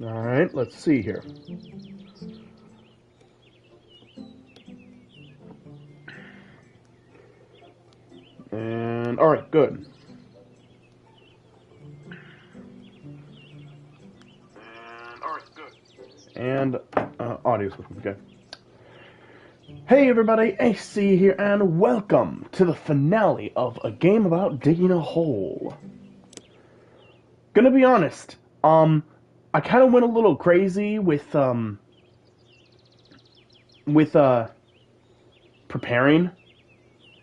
Alright, let's see here. And, alright, good. And, audio's looking good. Hey everybody, AC here, and welcome to the finale of a game about digging a hole. Gonna be honest, I kind of went a little crazy with preparing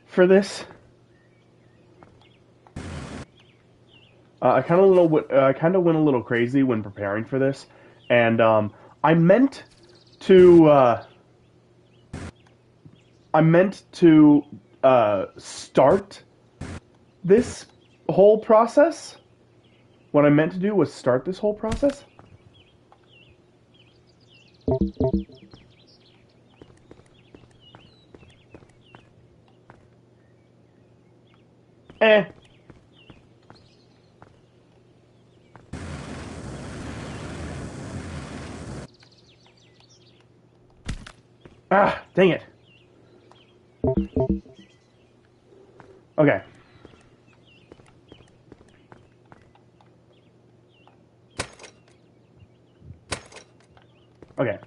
for this. I kind of went a little crazy when preparing for this, and I meant to start this whole process. What I meant to do was start this whole process. Eh. Ah, dang it. Okay. Okay.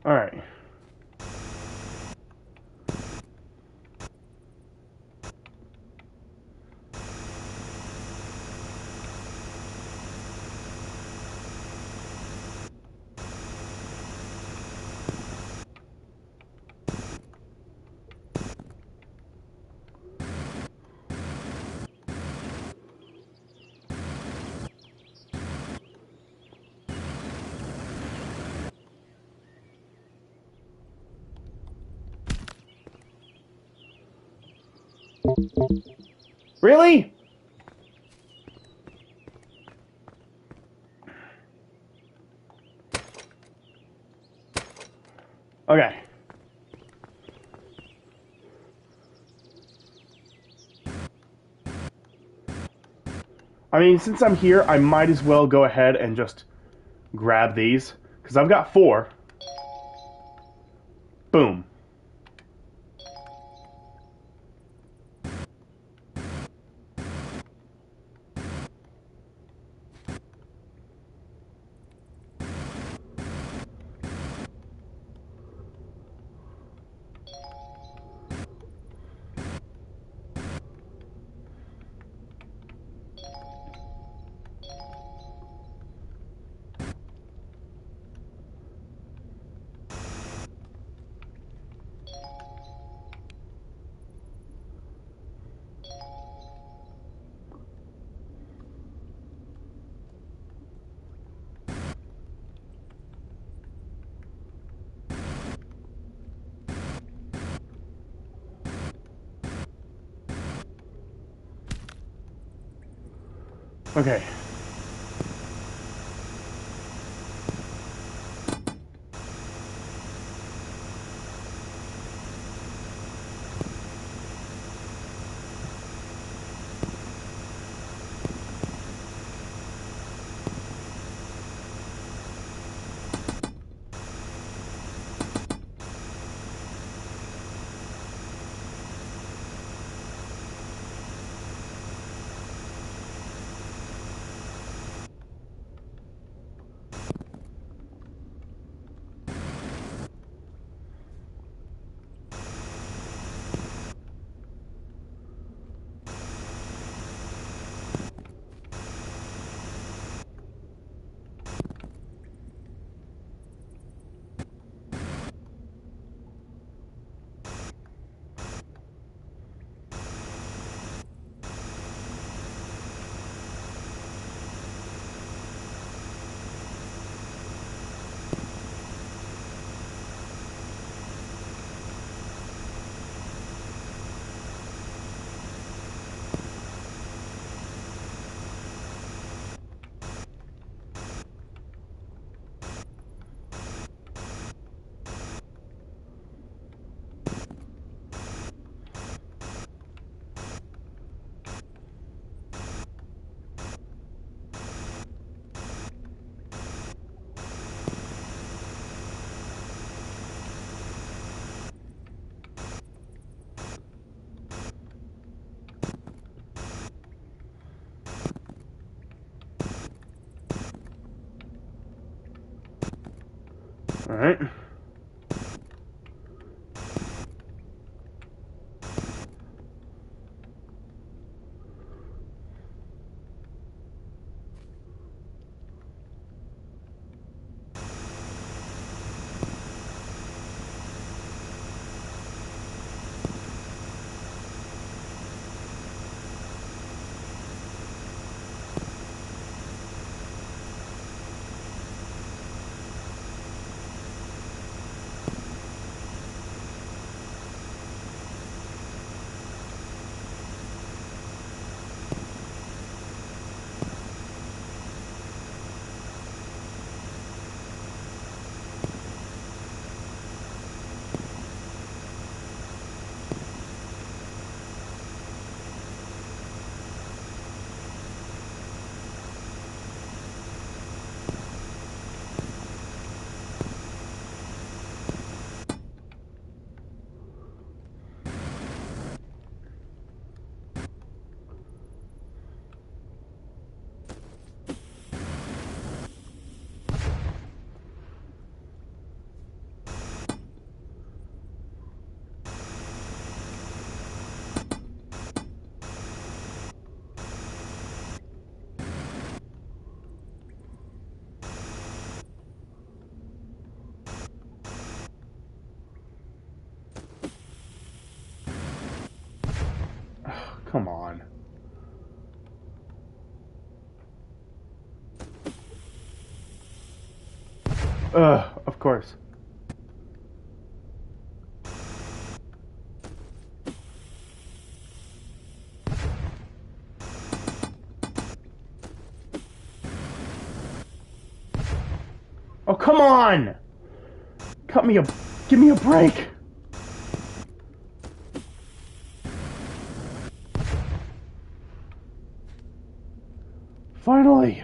All right. Really? Okay. I mean, since I'm here, I might as well go ahead and just grab these, because I've got 4. Boom. Okay. Alright. Come on. Of course. Oh, come on! Give me a break! Finally!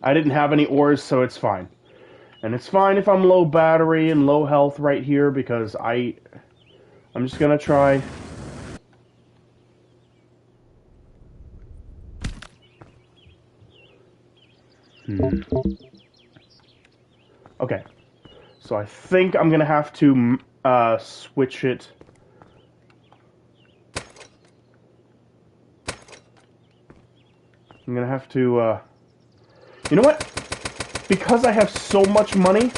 I didn't have any ores, so it's fine. And it's fine if I'm low battery and low health right here, because I'm just gonna try. Okay. So I think I'm gonna have to switch it. I'm gonna have to, you know what? Because I have so much money,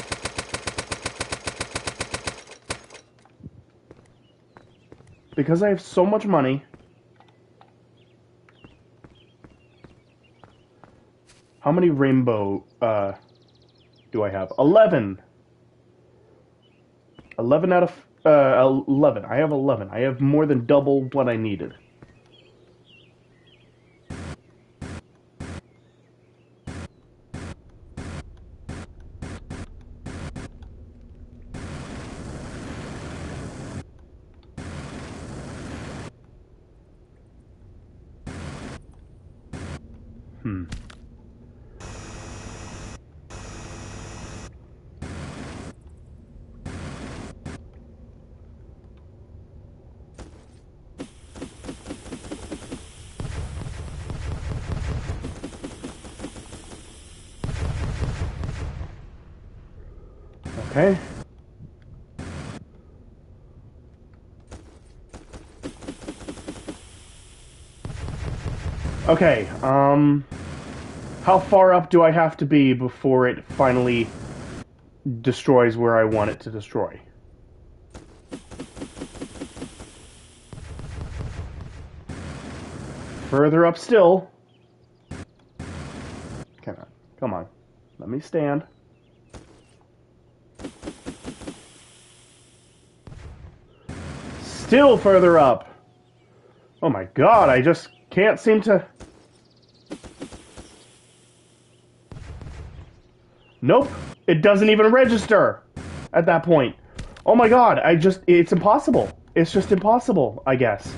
how many rainbow, do I have? 11! 11 out of, 11. I have 11. I have more than double what I needed. Okay. Okay, how far up do I have to be before it finally destroys where I want it to destroy? Further up still. Come on. Come on. Let me stand. Still further up. Oh my god, I just can't seem to... Nope. It doesn't even register at that point. Oh my god, it's impossible. It's just impossible, I guess.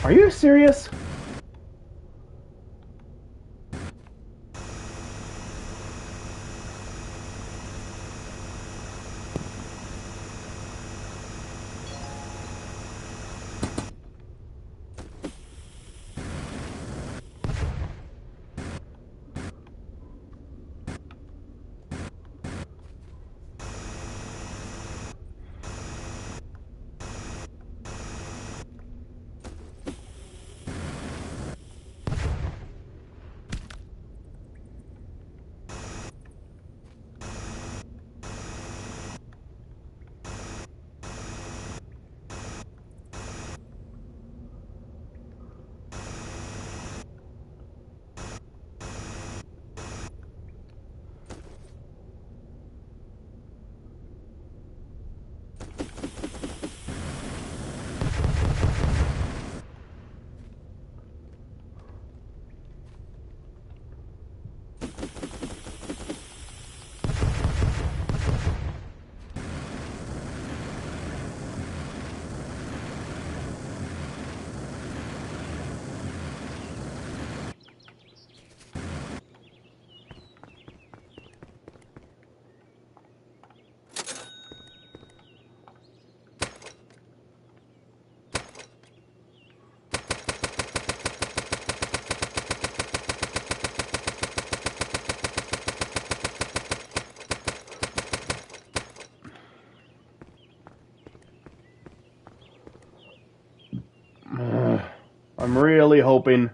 Are you serious? I'm really hoping.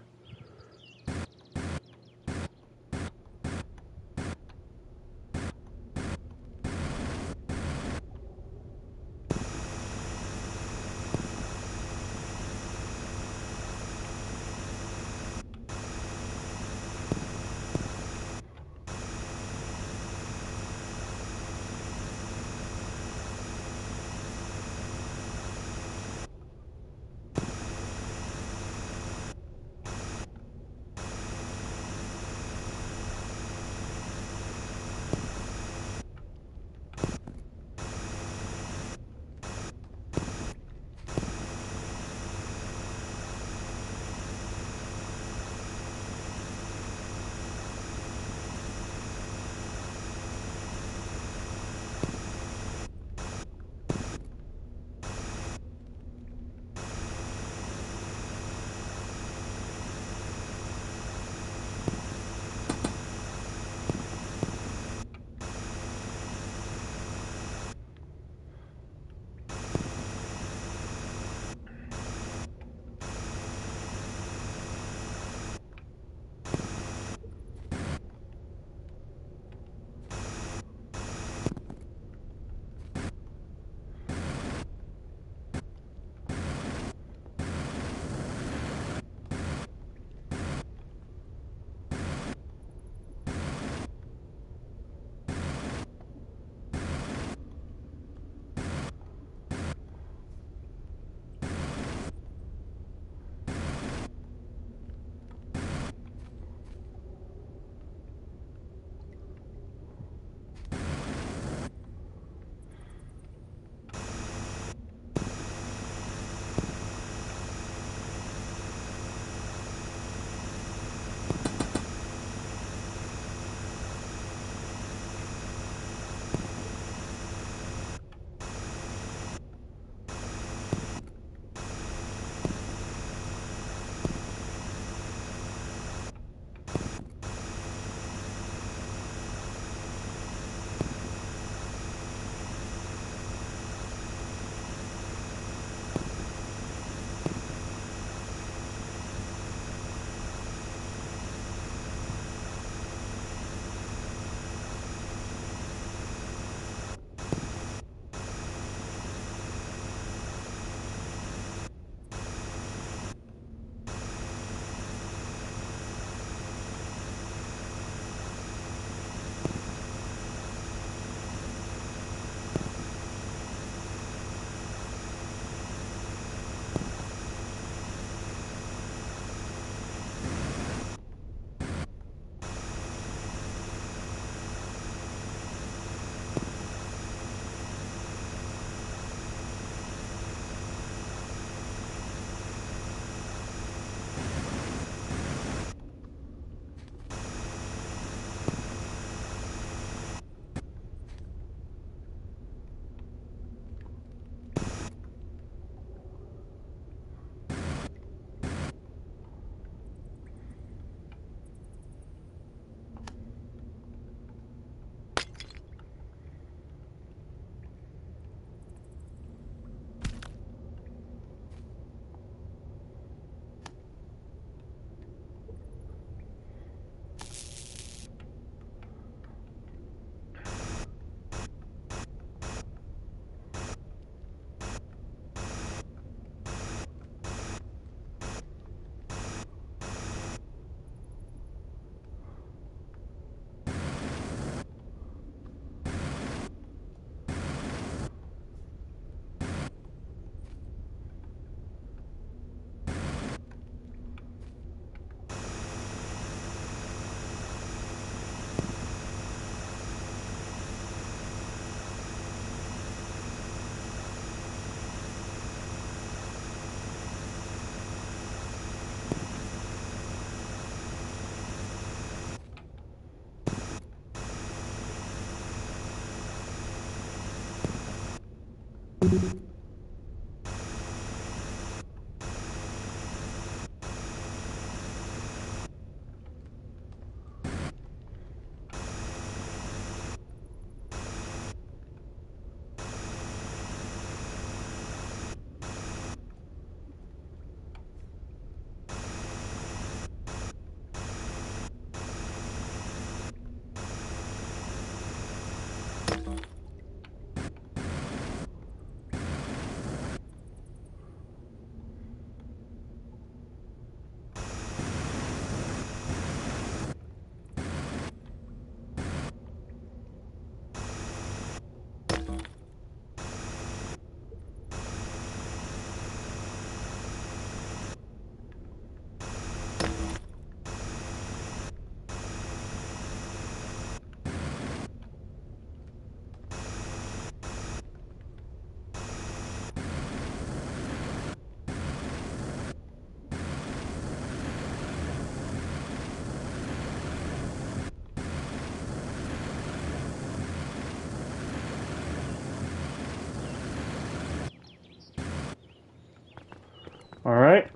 All right.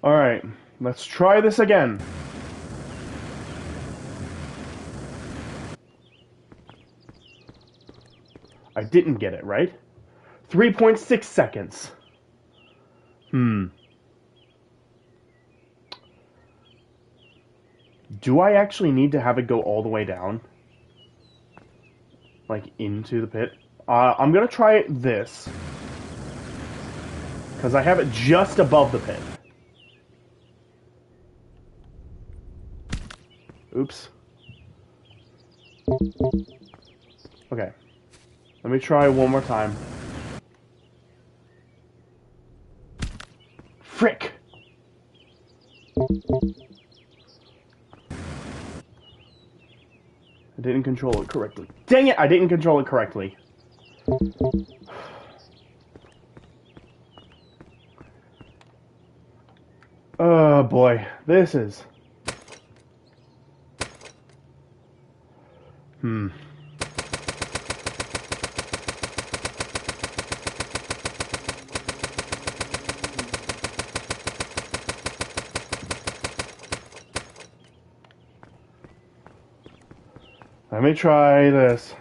All right. Let's try this again. I didn't get it, right? 3.6 seconds. Do I actually need to have it go all the way down? Like, into the pit? I'm gonna try this. Because I have it just above the pit. Oops. Okay. Let me try one more time. Frick! I didn't control it correctly. Dang it! I didn't control it correctly. Oh boy, this is... Let me try this.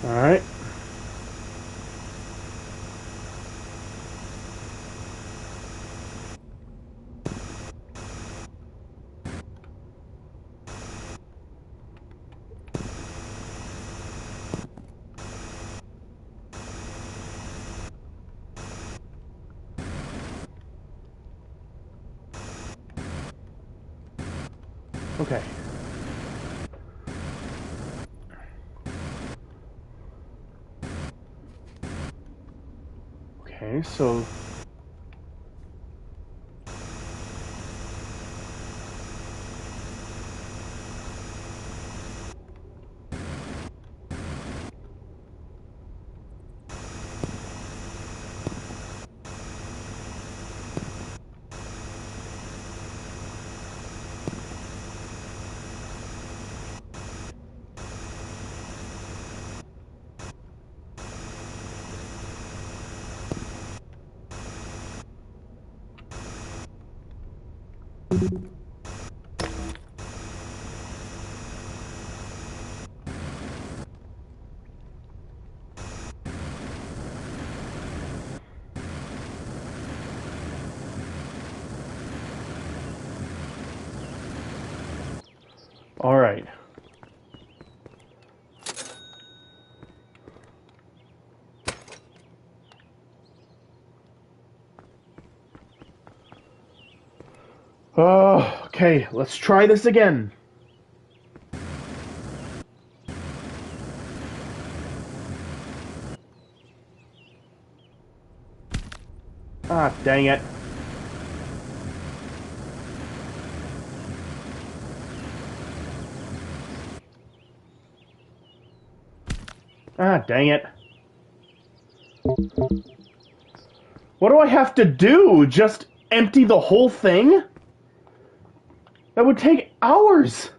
Alright. Okay. Okay, so... Alright. Okay, let's try this again. Ah, dang it. Ah, dang it. What do I have to do? Just empty the whole thing? That would take hours.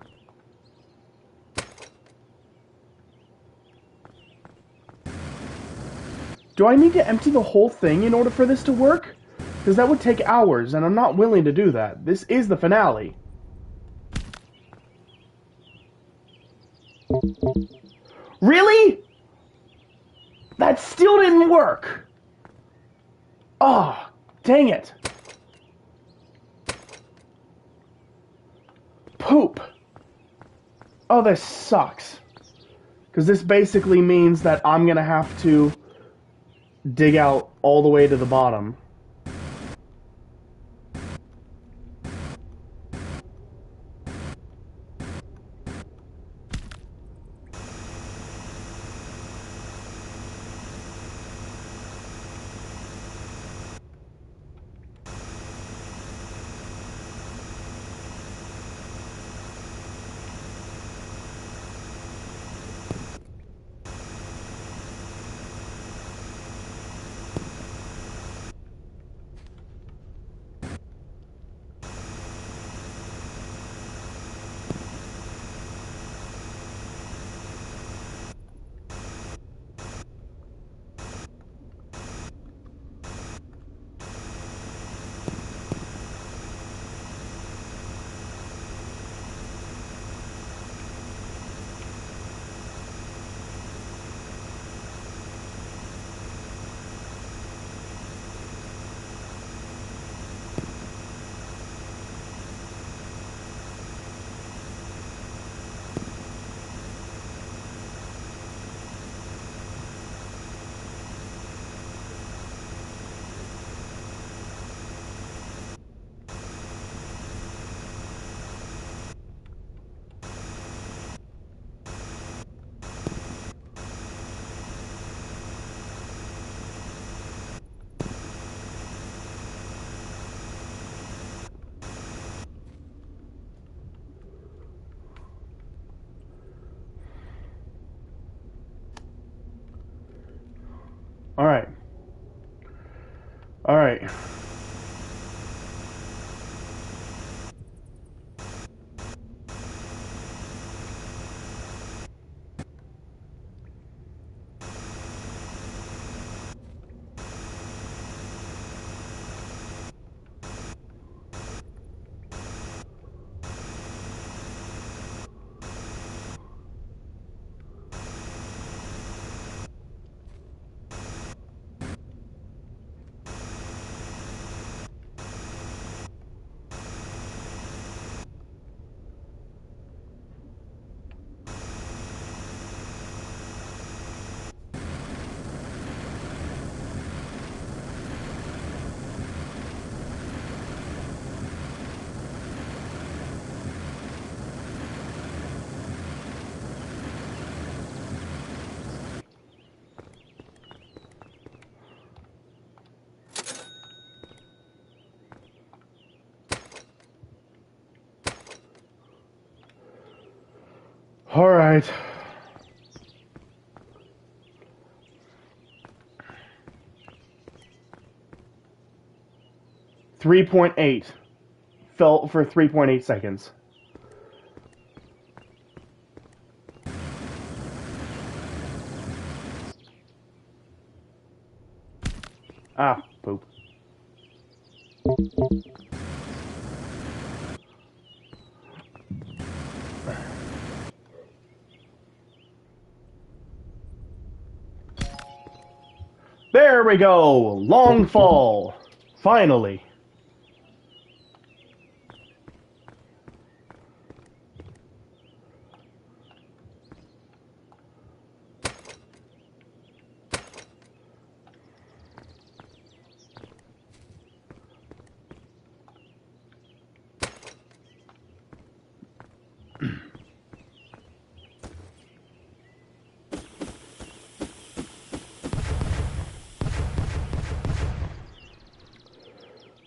Do I need to empty the whole thing in order for this to work? Because that would take hours, and I'm not willing to do that. This is the finale. Really? That still didn't work. Oh, dang it. Poop. Oh, this sucks. Because this basically means that I'm going to have to dig out all the way to the bottom. Alright. Alright. All right. .8 fell for 3.8 seconds. Ah, poop. There we go! Long fall! Finally.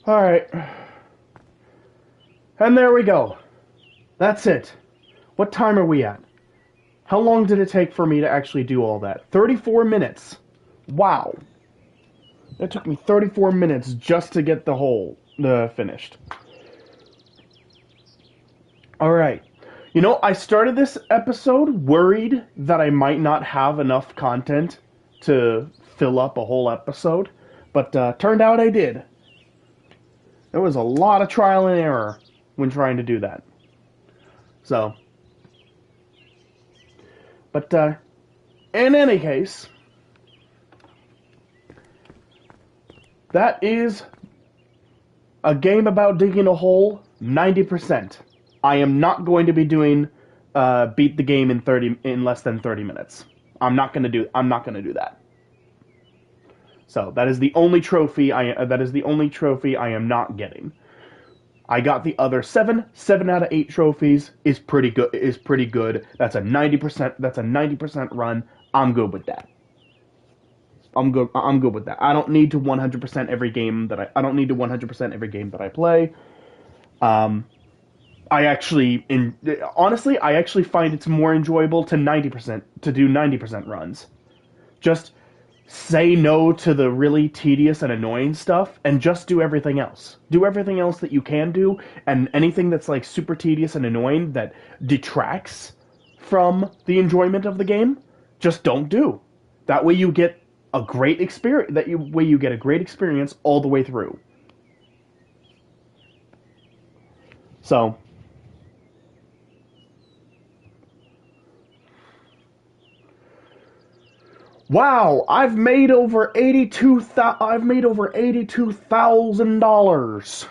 Alright. And there we go. That's it. What time are we at? How long did it take for me to actually do all that? 34 minutes. Wow. It took me 34 minutes just to get the whole finished. Alright. You know, I started this episode worried that I might not have enough content to fill up a whole episode, but turned out I did. There was a lot of trial and error when trying to do that. So, but in any case, that is a game about digging a hole 90%. I am not going to be doing beat the game in less than 30 minutes. I'm not going to do that. So that is the only trophy I am not getting. I got the other 7 out of 8 trophies is pretty good. That's a 90% run. I'm good with that. I'm good with that. I don't need to 100% every game that I play. Honestly, I actually find it's more enjoyable to do 90% runs. Just say no to the really tedious and annoying stuff and just do everything else. Do everything else that you can do, and anything that's like super tedious and annoying that detracts from the enjoyment of the game, just don't do. That way you get a great experience. You get a great experience all the way through. So, wow, I've made over $82,000.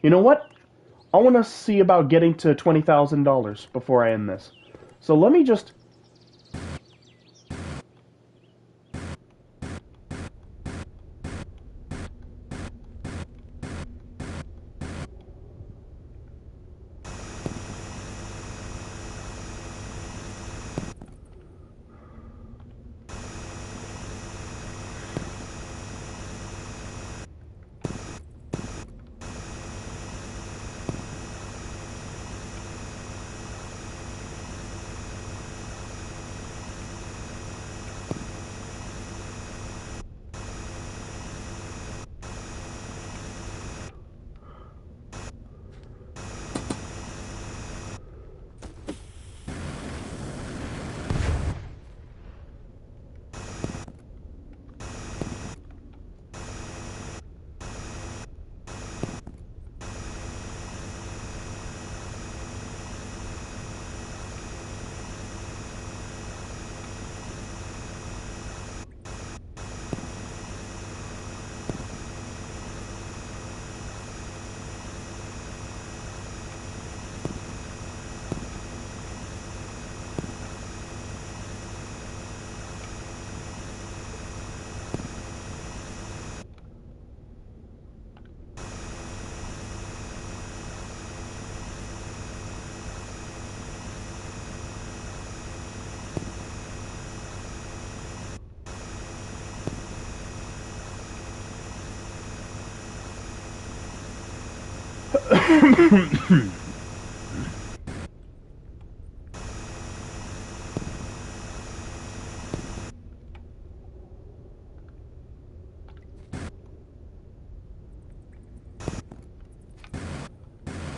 You know what? I want to see about getting to $20,000 before I end this. So let me just...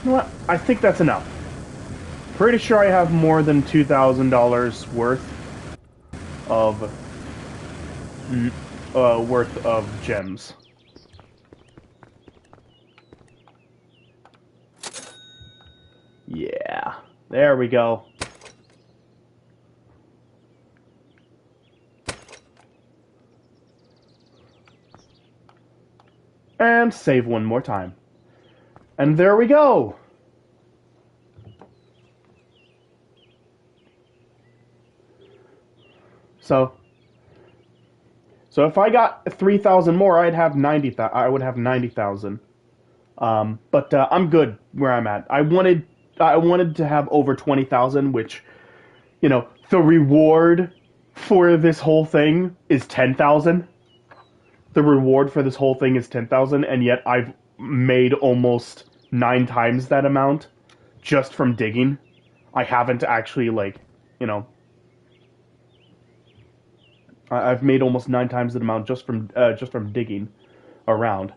know what? I think that's enough. Pretty sure I have more than $2,000 worth of gems. Yeah, there we go. And save one more time. And there we go! So if I got 3,000 more, I'd have 90,000. I would have 90,000. But I'm good where I'm at. I wanted to have over 20,000, which, you know, the reward for this whole thing is 10,000. The reward for this whole thing is 10,000, and yet I've made almost 9 times that amount just from digging. I haven't actually, like, you know, I've made almost 9 times that amount just from digging around.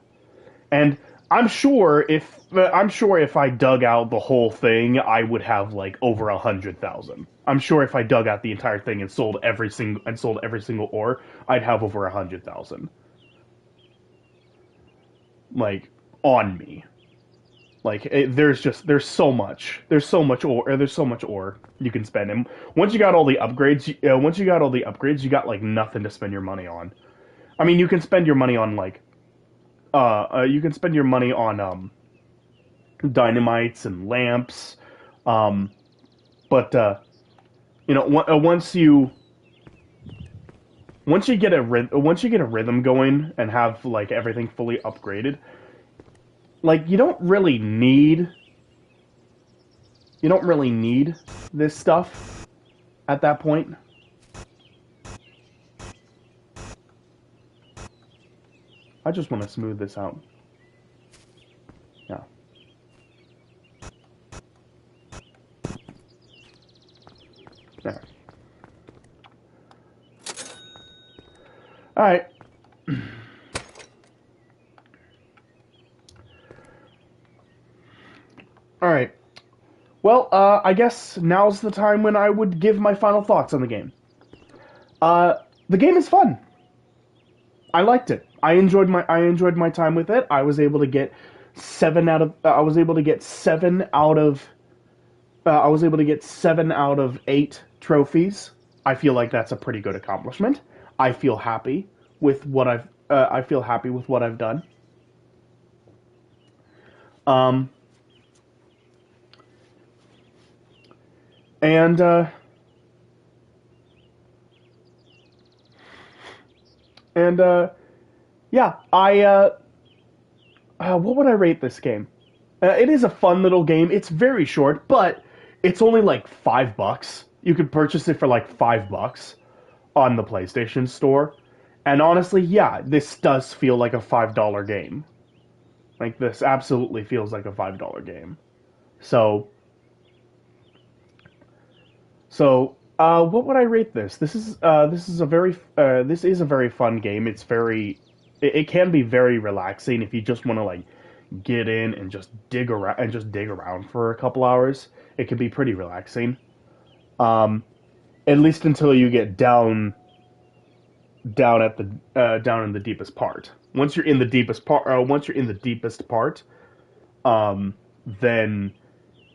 And I'm sure if I dug out the whole thing, I would have like over 100,000. I'm sure if I dug out the entire thing and sold every single ore, I'd have over 100,000. Like on me. Like there's so much ore you can spend, and once you got all the upgrades, you got like nothing to spend your money on. I mean, you can spend your money on like dynamites and lamps, but you know, once you get a rhythm going and have like everything fully upgraded, like you don't really need this stuff at that point. I just want to smooth this out. Yeah. There. All right. All right. Well, I guess now's the time when I would give my final thoughts on the game. The game is fun. I liked it. I enjoyed my time with it. I was able to get 7 out of 8 trophies. I feel like that's a pretty good accomplishment. I feel happy with what I've done. Um, and yeah, what would I rate this game? It is a fun little game. It's very short, but it's only like $5. You could purchase it for like $5 on the PlayStation Store. And honestly, yeah, this does feel like a $5 game. Like this absolutely feels like a $5 game. So, what would I rate this? This is a very fun game. It can be very relaxing if you just want to like get in and just dig around for a couple hours. It can be pretty relaxing. At least until you get down in the deepest part. Once you're in the deepest part, then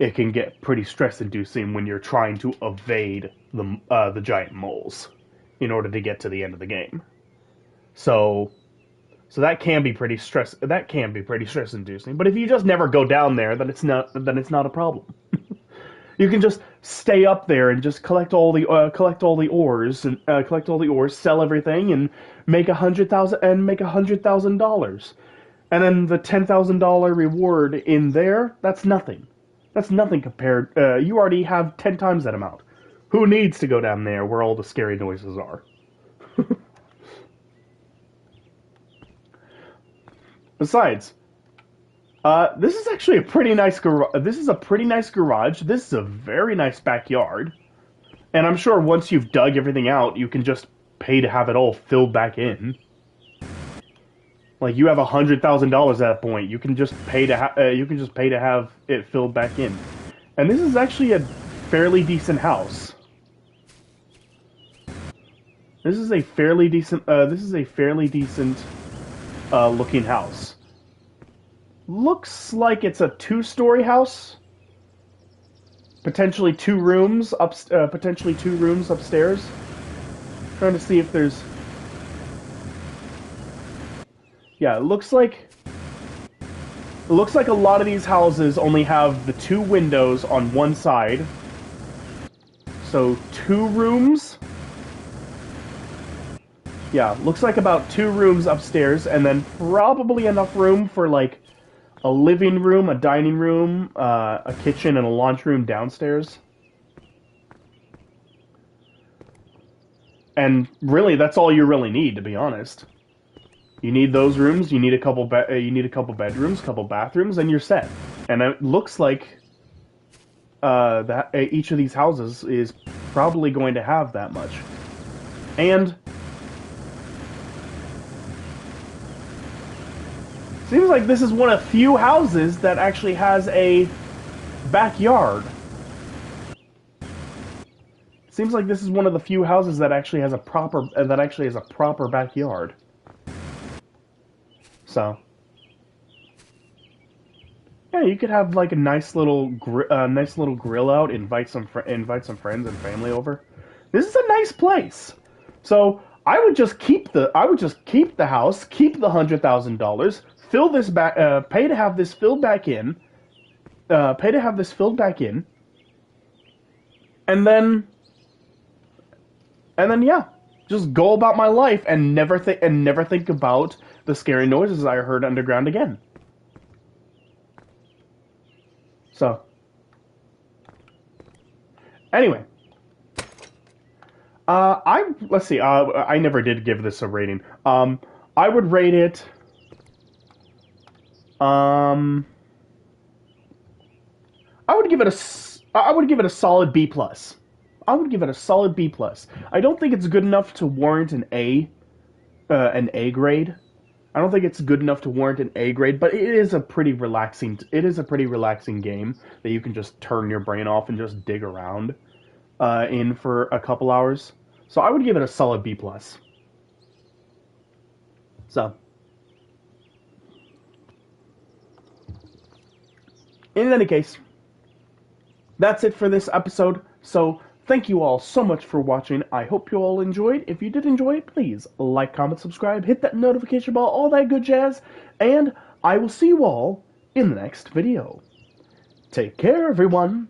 it can get pretty stress-inducing when you're trying to evade the giant moles in order to get to the end of the game. So that can be pretty stress-inducing. But if you just never go down there, then it's not a problem. You can just stay up there and just collect all the ores, sell everything, and make $100,000. And then the $10,000 reward in there, that's nothing. That's nothing compared. You already have 10 times that amount. Who needs to go down there where all the scary noises are? Besides, this is actually a pretty nice garage. This is a pretty nice garage. This is a very nice backyard. And I'm sure once you've dug everything out, you can just pay to have it all filled back in. Like you have $100,000 at that point. You can just pay to have it filled back in. And this is actually a fairly decent house. This is a fairly decent looking house. Looks like it's a 2-story house. Potentially 2 rooms upstairs. Trying to see if there's... Yeah, it looks like a lot of these houses only have the 2 windows on one side. So 2 rooms. Yeah, looks like about 2 rooms upstairs, and then probably enough room for like a living room, a dining room, a kitchen, and a laundry room downstairs. And really, that's all you really need, to be honest. You need those rooms. You need a couple bedrooms, couple bathrooms, and you're set. And it looks like that each of these houses is probably going to have that much. And seems like this is one of few houses that actually has a backyard. Seems like this is one of the few houses that actually has a proper backyard. So, yeah, you could have like a nice little grill out, invite some friends and family over. This is a nice place. So I would just keep the house, keep the $100,000, fill this back, pay to have this filled back in, and then yeah, just go about my life and never think about the scary noises I heard underground again. So, anyway, let's see. I never did give this a rating. I would rate it. I would give it a solid B plus. I would give it a solid B plus. I don't think it's good enough to warrant an A grade. I don't think it's good enough to warrant an A grade, but it is a pretty relaxing game that you can just turn your brain off and just dig around in for a couple hours. So I would give it a solid B plus. So, in any case, that's it for this episode. So, thank you all so much for watching. I hope you all enjoyed. If you did enjoy it, please like, comment, subscribe, hit that notification bell, all that good jazz, and I will see you all in the next video. Take care, everyone.